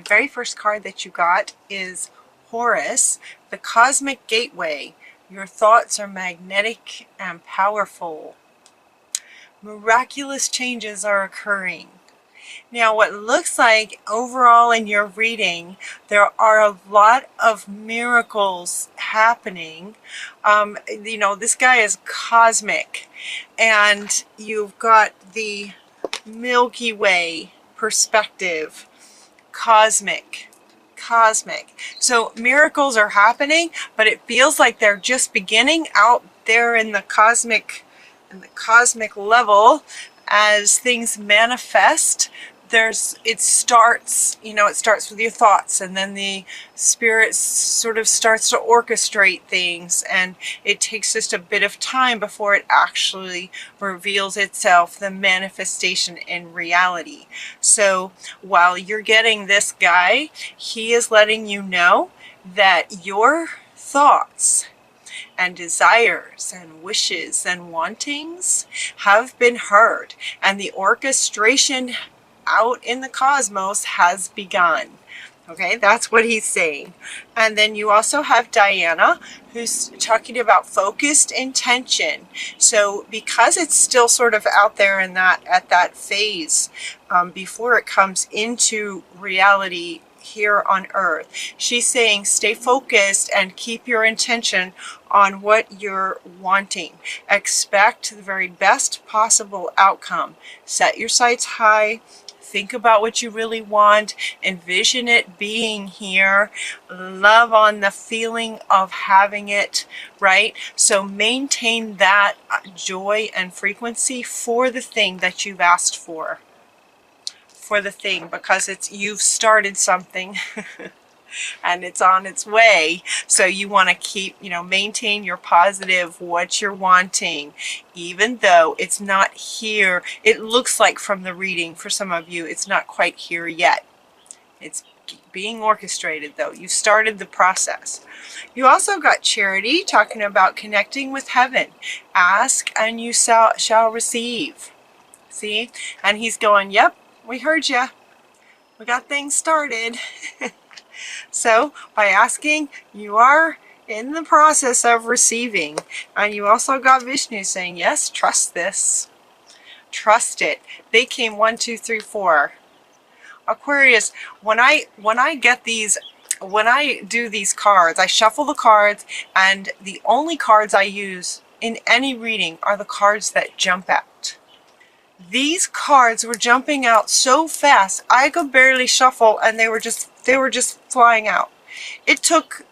The very first card that you got is Horus, the cosmic gateway. Your thoughts are magnetic and powerful. Miraculous changes are occurring. Now, what looks like overall in your reading, there are a lot of miracles happening. You know, this guy is cosmic, and you've got the Milky Way perspective. Cosmic. So miracles are happening, but it feels like they're just beginning out there in the cosmic level. As things manifest, it starts with your thoughts, and then the spirit sort of starts to orchestrate things, and it takes just a bit of time before it actually reveals itself, the manifestation in reality. So while you're getting this guy, he is letting you know that your thoughts and desires and wishes and wantings have been heard, and the orchestration out in the cosmos has begun. Okay, that's what he's saying. And then you also have Diana, who's talking about focused intention. So because it's still sort of out there in at that phase, before it comes into reality here on earth, she's saying stay focused and keep your intention on what you're wanting. Expect the very best possible outcome. Set your sights high. Think about what you really want. Envision it being here. Love on the feeling of having it, right? So maintain that joy and frequency for the thing that you've asked for. Because you've started something and it's on its way. So you want to keep, maintain your positive, what you're wanting, even though it's not here. It looks like from the reading for some of you, it's not quite here yet. It's being orchestrated though. You started the process. You also got Charity talking about connecting with heaven. Ask and you shall receive. See? And he's going, yep. We heard you. We got things started. So by asking, you are in the process of receiving. And you also got Vishnu saying, yes, trust this. Trust it. They came 1, 2, 3, 4. Aquarius, when I do these cards, I shuffle the cards, and the only cards I use in any reading are the cards that jump out. These cards were jumping out so fast, I could barely shuffle, and they were just flying out. It took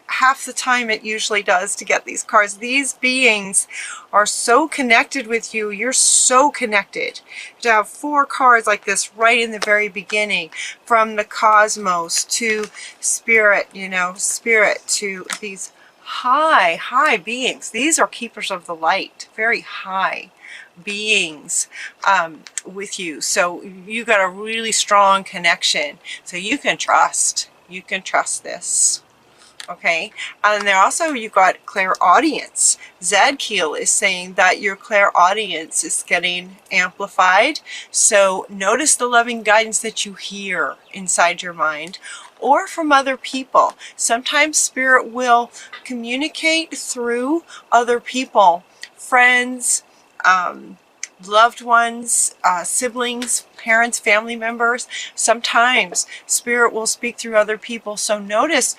half the time it usually does to get these cards. These beings are so connected with you. You're so connected. To have 4 cards like this right in the very beginning, from the cosmos to spirit, spirit to these high beings. These are keepers of the light, very high beings with you. So you got a really strong connection. So you can trust this. Okay, and then also you got clairaudience. Zadkiel is saying that your clairaudience is getting amplified. So notice the loving guidance that you hear inside your mind or from other people. Sometimes spirit will communicate through other people, friends, loved ones, siblings, parents, family members. Sometimes spirit will speak through other people. So notice,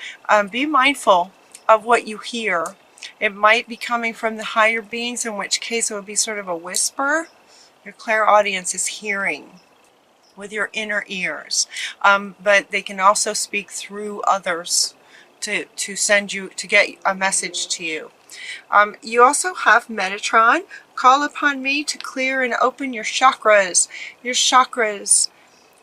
be mindful of what you hear. It might be coming from the higher beings, in which case it would be sort of a whisper. Your clairaudience is hearing with your inner ears. But they can also speak through others to get a message to you. You also have Metatron. Call upon me to clear and open your chakras.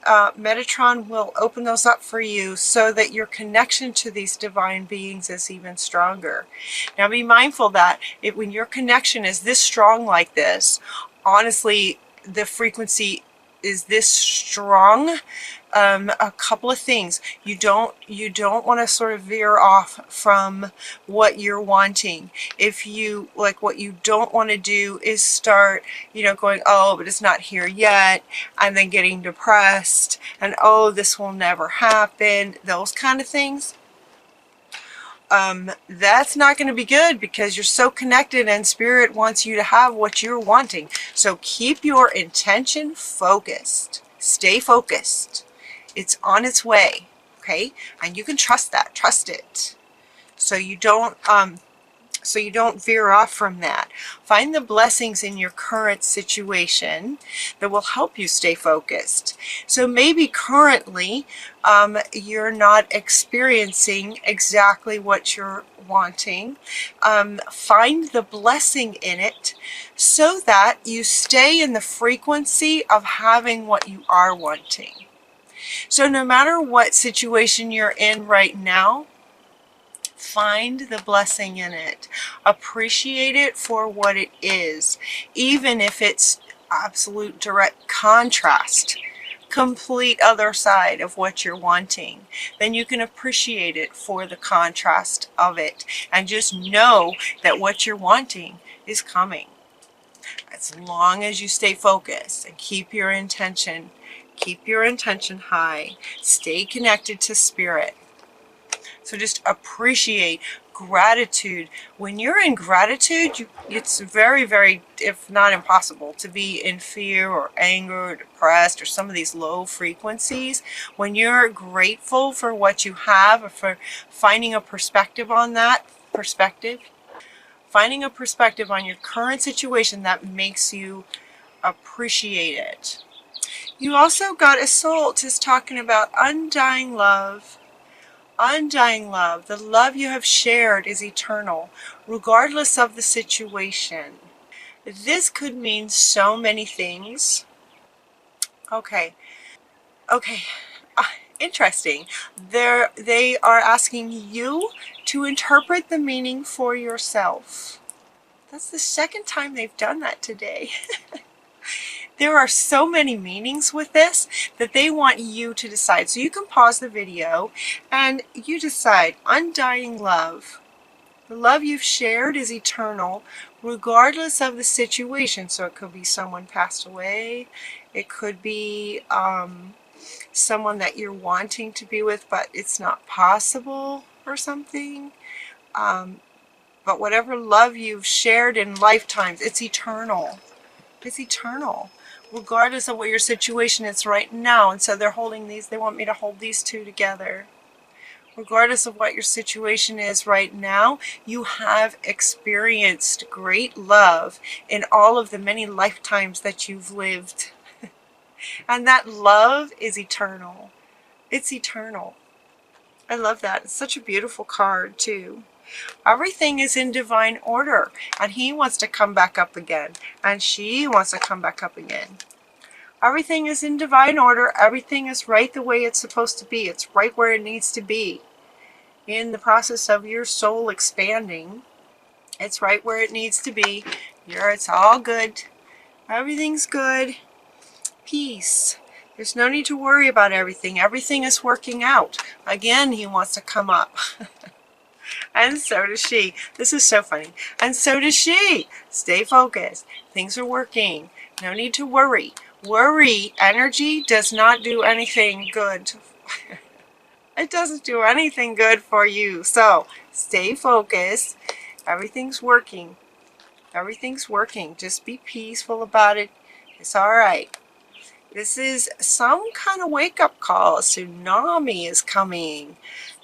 Metatron will open those up for you so that your connection to these divine beings is even stronger. Now be mindful that when your connection is this strong like this, honestly, the frequency this strong. A couple of things. You don't want to sort of veer off from what you're wanting. If you like, what you don't want to do is start, you know, going, oh, but it's not here yet, and then getting depressed and, oh, this will never happen, those kind of things. That's not going to be good, because you're so connected and spirit wants you to have what you're wanting. So keep your intention focused. Stay focused. It's on its way, okay? And you can trust that. Trust it. So you don't veer off from that. Find the blessings in your current situation that will help you stay focused. So maybe currently you're not experiencing exactly what you're wanting. Find the blessing in it so that you stay in the frequency of having what you are wanting. So no matter what situation you're in right now, find the blessing in it. Appreciate it for what it is, even if it's absolute direct contrast, complete other side of what you're wanting. Then you can appreciate it for the contrast of it, and just know that what you're wanting is coming. As long as you stay focused and keep your intention high, stay connected to spirit. So just appreciate gratitude. When you're in gratitude, it's very, very, if not impossible, to be in fear or anger or depressed or some of these low frequencies. When you're grateful for what you have, or for finding a perspective on that, finding a perspective on your current situation that makes you appreciate it. You also got a soul just talking about undying love. Undying love. The love you have shared is eternal, regardless of the situation. This could mean so many things. Okay. Interesting. They are asking you to interpret the meaning for yourself. That's the second time they've done that today. There are so many meanings with this that they want you to decide. So you can pause the video and you decide. Undying love. The love you've shared is eternal, regardless of the situation. So it could be someone passed away. It could be someone that you're wanting to be with, but it's not possible or something. But whatever love you've shared in lifetimes, it's eternal. It's eternal, regardless of what your situation is right now. And so they're holding these, they want me to hold these two together. Regardless of what your situation is right now, you have experienced great love in all of the many lifetimes that you've lived. And that love is eternal. It's eternal. I love that. It's such a beautiful card too. Everything is in divine order, and he wants to come back up again, and she wants to come back up again. Everything is in divine order. Everything is right the way it's supposed to be. It's right where it needs to be. In the process of your soul expanding, it's right where it needs to be. It's all good. Everything's good. Peace. There's no need to worry about everything. Everything is working out. Again, he wants to come up. And so does she. This is so funny. And so does she. Stay focused. Things are working. No need to worry. Worry energy does not do anything good. It doesn't do anything good for you. So stay focused. Everything's working. Everything's working. Just be peaceful about it. It's all right. This is some kind of wake-up call. A tsunami is coming.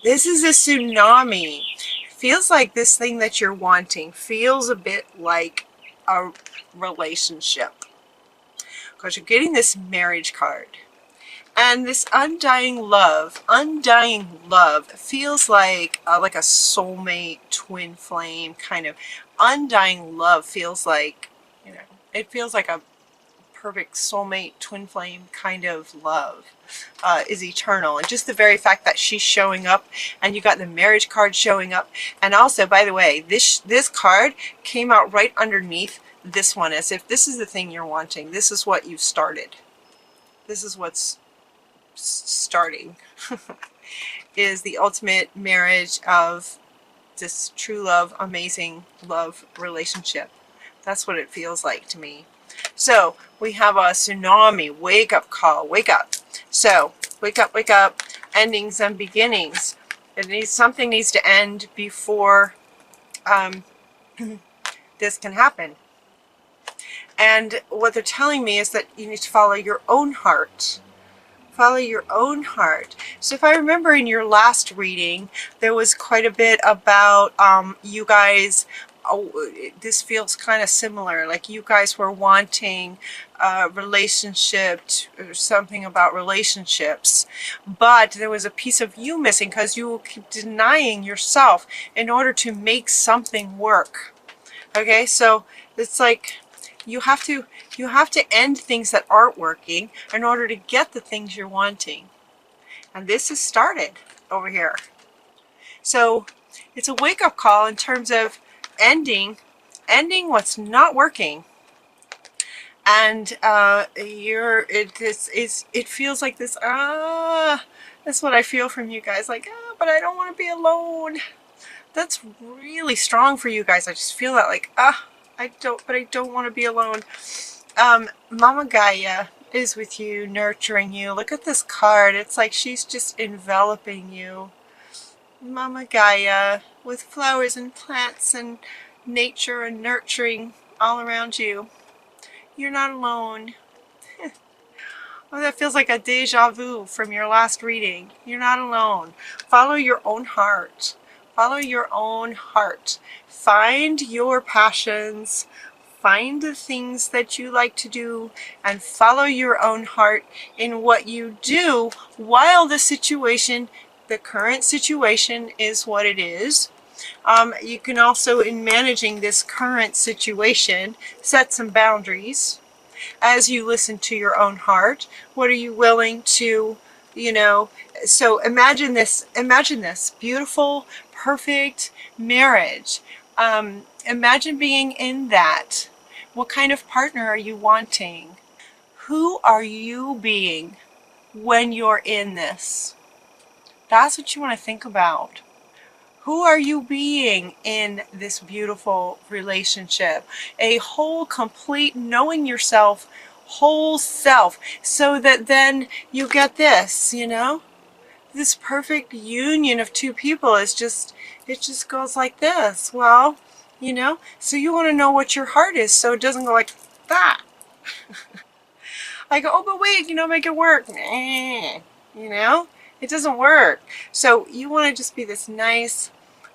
This is a tsunami. Feels like this thing that you're wanting feels a bit like a relationship, because you're getting this marriage card. And this undying love feels like a soulmate, twin flame kind of. Undying love feels like, you know, it feels like a perfect soulmate, twin flame kind of love. Is eternal. And just the very fact that she's showing up, and you got the marriage card showing up. And also, by the way, this card came out right underneath this one, as if this is the thing you're wanting. This is what you've started. this is what's starting, is the ultimate marriage of this true love, amazing love relationship. That's what it feels like to me. So we have a tsunami, wake up call, wake up. So wake up, endings and beginnings. Something needs to end before this can happen. And what they're telling me is that you need to follow your own heart. Follow your own heart. So if I remember in your last reading, there was quite a bit about you guys. Oh, this feels kind of similar. Like you guys were wanting a relationship or something about relationships, but there was a piece of you missing because you keep denying yourself in order to make something work. Okay, so it's like you have to end things that aren't working in order to get the things you're wanting. And this has started over here. So it's a wake-up call in terms of ending what's not working. And it feels like this, that's what I feel from you guys, like, but I don't want to be alone. That's really strong for you guys. I just feel that, like, I don't want to be alone. Mama Gaia is with you, nurturing you. Look at this card. It's like she's just enveloping you. Mama Gaia with flowers and plants and nature and nurturing all around you. You're not alone. Oh, that feels like a deja vu from your last reading. You're not alone. Follow your own heart. Follow your own heart. Find your passions. Find the things that you like to do and follow your own heart in what you do while the current situation is what it is. You can also, in managing this current situation, set some boundaries as you listen to your own heart. What are you willing to, so imagine this beautiful, perfect marriage. Imagine being in that. What kind of partner are you wanting? Who are you being when you're in this? That's what you want to think about. Who are you being in this beautiful relationship? A whole, complete, knowing yourself, whole self, so that then you get this, this perfect union of two people is just, it just goes like this. Well, so you want to know what your heart is, so it doesn't go like that. I go, oh, but wait, make it work. It doesn't work. So you want to just be this nice,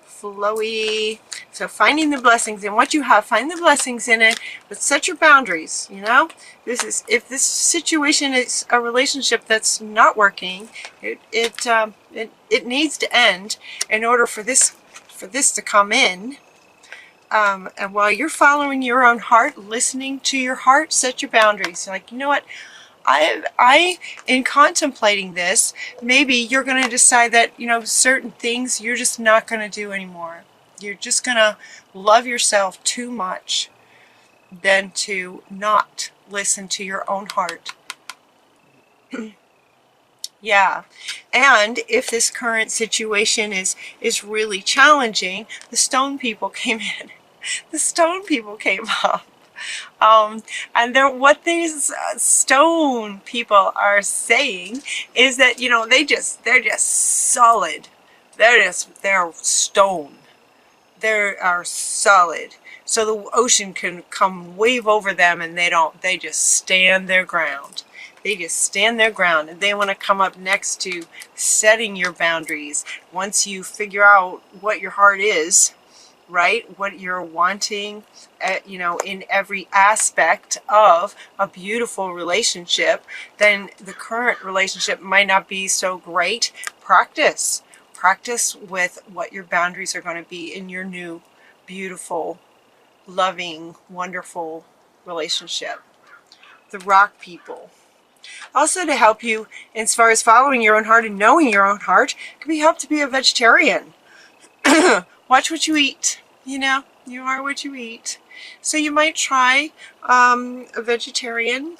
flowy. So finding the blessings in what you have, find the blessings in it, but set your boundaries. If this situation is a relationship that's not working, it needs to end in order for this to come in. And while you're following your own heart, listening to your heart, set your boundaries. Like, you know what? In contemplating this, maybe you're going to decide that, certain things you're just not going to do anymore. You're just going to love yourself too much than to not listen to your own heart. Yeah. And if this current situation is really challenging, the stone people came in. The stone people came up. And what these stone people are saying is that, they're just solid. They're stone. They are solid. So the ocean can come wave over them and they just stand their ground. They just stand their ground, and they want to come up next to setting your boundaries. Once you figure out what your heart is, right? What you're wanting, in every aspect of a beautiful relationship, then the current relationship might not be so great. Practice with what your boundaries are going to be in your new, beautiful, loving, wonderful relationship. The rock people. Also, to help you as far as following your own heart and knowing your own heart, can be helped to be a vegetarian. Watch what you eat. You are what you eat. So you might try a vegetarian.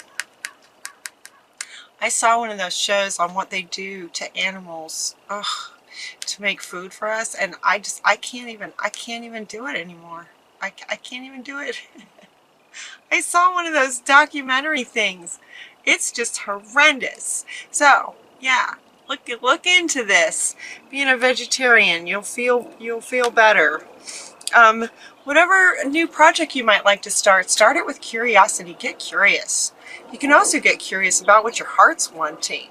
I saw one of those shows on what they do to animals, ugh, to make food for us, and I can't even do it anymore. I can't even do it. I saw one of those documentary things. It's just horrendous. So yeah, look into this. Being a vegetarian, you'll feel better. Whatever new project you might like to start it with curiosity. Get curious. You can also get curious about what your heart's wanting.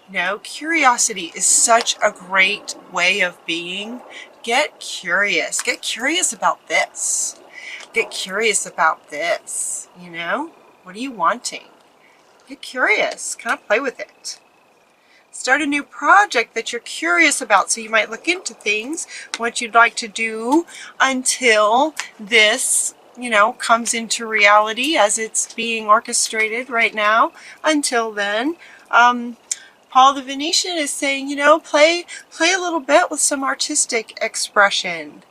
You know, curiosity is such a great way of being. Get curious. Get curious about this. Get curious about this. You know, what are you wanting? Get curious. Kind of play with it. Start a new project that you're curious about. So you might look into things, what you'd like to do until this, you know, comes into reality as it's being orchestrated right now. Until then, Paul the Venetian is saying, you know, play a little bit with some artistic expression.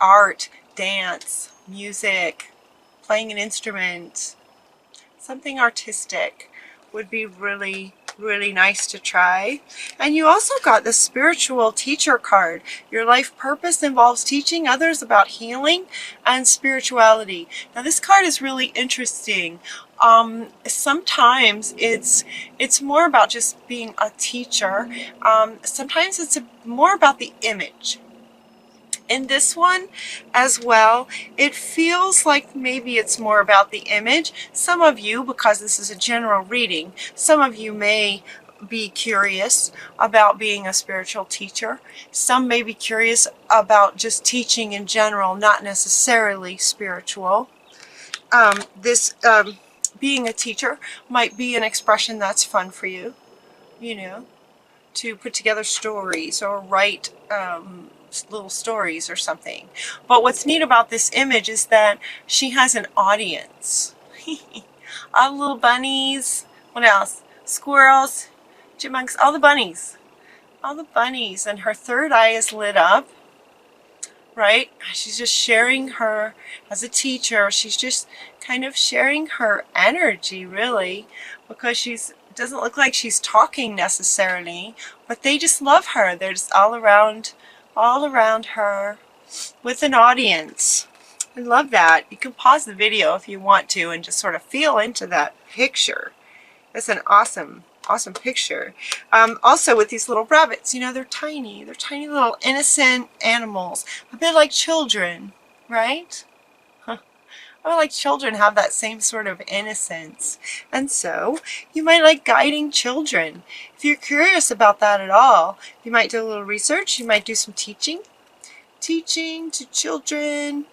Art, dance, music, playing an instrument, something artistic would be really nice to try. And you also got the spiritual teacher card. Your life purpose involves teaching others about healing and spirituality. Now this card is really interesting. Sometimes it's more about just being a teacher. Sometimes it's more about the image. In this one as well, it feels like maybe it's more about the image. Some of you, because this is a general reading, some of you may be curious about being a spiritual teacher. Some may be curious about just teaching in general, not necessarily spiritual. Being a teacher might be an expression that's fun for you, you know, to put together stories or write little stories or something. But what's neat about this image is that she has an audience. All the little bunnies, what else? Squirrels, chipmunks, all the bunnies. All the bunnies, and her third eye is lit up, right? She's just sharing her, as a teacher, she's just kind of sharing her energy, really, because doesn't look like she's talking necessarily, but they just love her. They're just all around her with an audience. I love that. You can pause the video if you want to and just sort of feel into that picture. It's an awesome picture. Also with these little rabbits, you know, they're tiny little innocent animals, a bit like children, right? I like children have that same sort of innocence. And so you might like guiding children. If you're curious about that at all, you might do a little research. You might do some teaching. Teaching to children.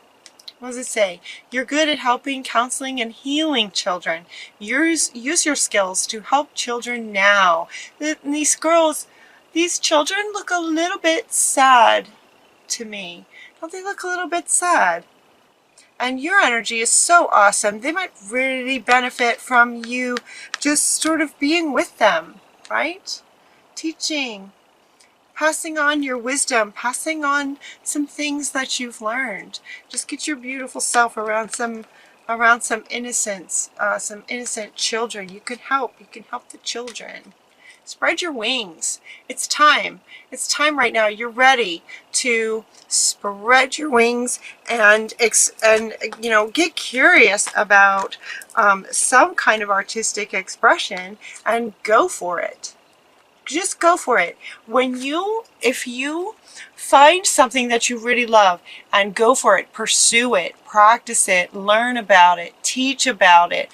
What does it say? You're good at helping, counseling, and healing children. Use your skills to help children now. These children look a little bit sad to me. Don't they look a little bit sad? And your energy is so awesome. They might really benefit from you just sort of being with them, right? Teaching, passing on your wisdom, passing on some things that you've learned. Just get your beautiful self around some innocence, some innocent children. You can help the children. Spread your wings. It's time. It's time right now. You're ready to spread your wings and you know, get curious about some kind of artistic expression and go for it. Just go for it. If you find something that you really love and go for it, pursue it, practice it, learn about it, teach about it.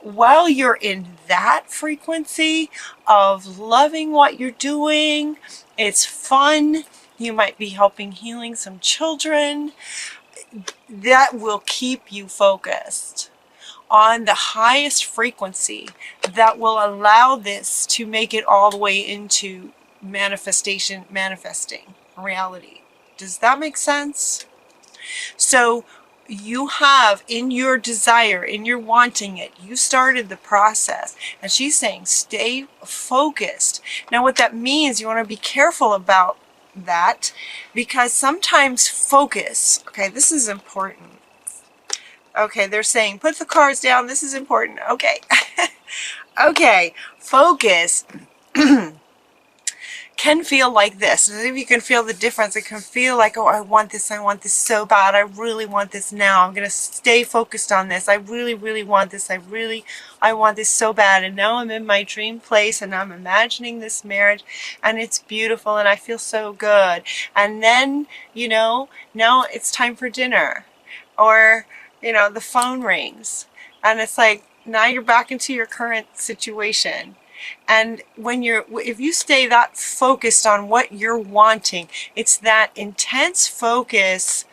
While you're in that frequency of loving what you're doing, it's fun. You might be helping healing some children. That will keep you focused on the highest frequency that will allow this to make it all the way into manifesting reality. Does that make sense? So you have, in your desire, in your wanting it, you started the process. And she's saying stay focused. Now what that means, you want to be careful about that, because sometimes focus, okay, this is important. Okay, they're saying put the cards down, this is important. Okay. Okay, focus can feel like this. If you can feel the difference, it can feel like, oh, I want this so bad. I really want this now. I'm going to stay focused on this. I really, really want this. I want this so bad. And now I'm in my dream place and I'm imagining this marriage and it's beautiful and I feel so good. And then, you know, now it's time for dinner, or, you know, the phone rings and it's like, now you're back into your current situation. And if you stay that focused on what you're wanting, it's that intense focus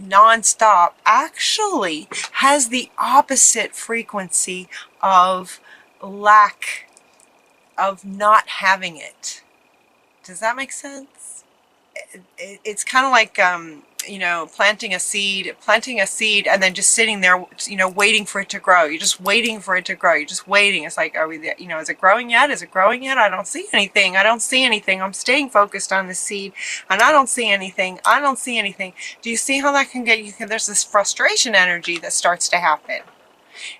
nonstop actually has the opposite frequency of lack of not having it. Does that make sense? It's kind of like you know, planting a seed and then just sitting there, you know, waiting for it to grow. You're just waiting for it to grow. You're just waiting. It's like, are we there? You know, is it growing yet? Is it growing yet? I don't see anything. I don't see anything. I'm staying focused on the seed and I don't see anything. I don't see anything. Do you see how that can get you? There's this frustration energy that starts to happen.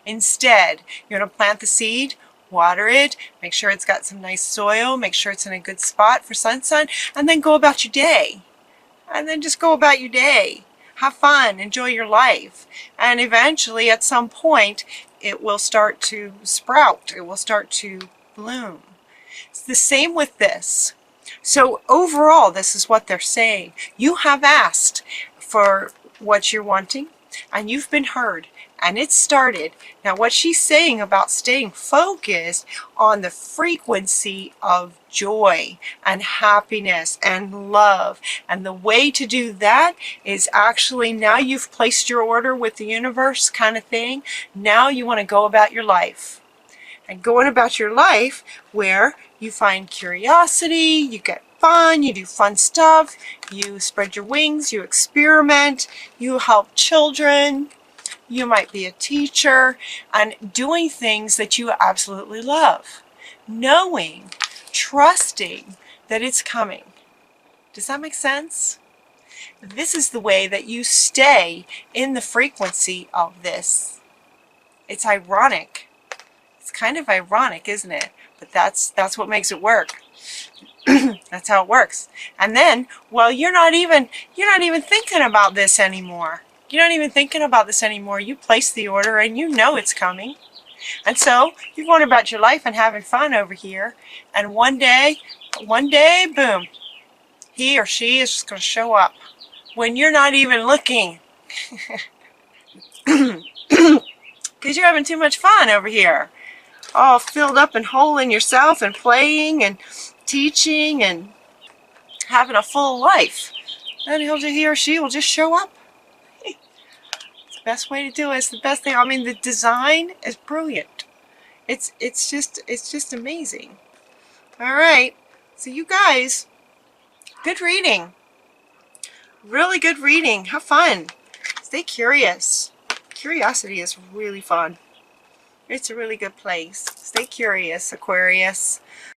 Instead, you're going to plant the seed, water it, make sure it's got some nice soil, make sure it's in a good spot for sunshine, and then go about your day. And then just go about your day. Have fun, enjoy your life. And eventually, at some point, it will start to sprout. It will start to bloom. It's the same with this. So overall, this is what they're saying. You have asked for what you're wanting, and you've been heard. And it started. Now what she's saying about staying focused on the frequency of joy and happiness and love. And the way to do that is actually, now you've placed your order with the universe kind of thing. Now you want to go about your life. And going about your life where you find curiosity, you get fun, you do fun stuff, you spread your wings, you experiment, you help children. You might be a teacher, and doing things that you absolutely love. Knowing, trusting that it's coming. Does that make sense? This is the way that you stay in the frequency of this. It's ironic. It's kind of ironic, isn't it? But that's what makes it work. That's how it works. And then, well, you're not even thinking about this anymore. You're not even thinking about this anymore. You place the order and you know it's coming. And so you're going about your life and having fun over here. And one day, boom, he or she is just going to show up when you're not even looking. Because you're having too much fun over here. All filled up and whole in yourself and playing and teaching and having a full life. And he or she will just show up. Best way to do it. It's the best thing. I mean, the design is brilliant. It's just amazing. All right, so you guys, good reading. Really good reading. Have fun. Stay curious. Curiosity is really fun. It's a really good place. Stay curious, Aquarius.